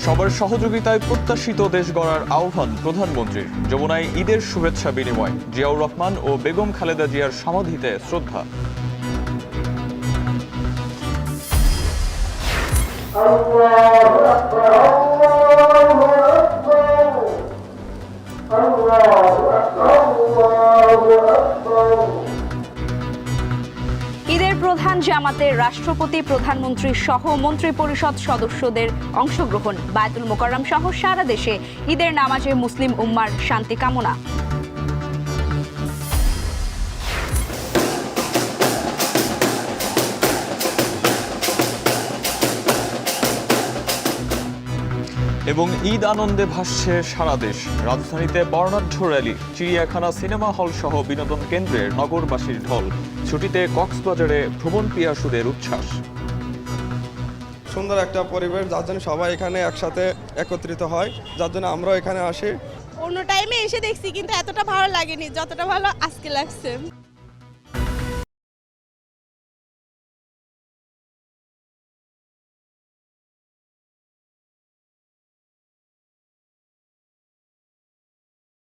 সবার সহযোগিতায় প্রত্যাশিত দেশ গড়ার আহ্বান প্রধানমন্ত্রীর। যমুনায় ঈদের শুভেচ্ছা বিনিময়, জিয়াউর রহমান ও বেগম খালেদা জিয়ার সমাধিতে শ্রদ্ধা। ঈদের প্রধান জামাতে রাষ্ট্রপতি, প্রধানমন্ত্রী সহ মন্ত্রিপরিষদ সদস্যদের অংশগ্রহণ। বায়তুল মোকাররম সহ সারা দেশে ঈদের নামাজে মুসলিম উম্মার শান্তি কামনা। এবং ঈদ আনন্দে ভাসছে সারা দেশ। রাজধানীতে বর্ণাঢ্য র্যালি, চিড়িয়াখানা, সিনেমা হল সহ বিনোদন কেন্দ্রে নগরবাসীর ঢল। ছুটিতে কক্সবাজারে ভ্রমণ পিয়াসুদের উচ্ছ্বাস। সুন্দর একটা পরিবেশ, যার জন্য সবাই এখানে একসাথে একত্রিত হয়, যার জন্য আমরাও এখানে আসি। অন্য টাইমে এসে দেখছি কিন্তু এতটা ভালো লাগেনি যতটা ভালো আজকে লাগছে।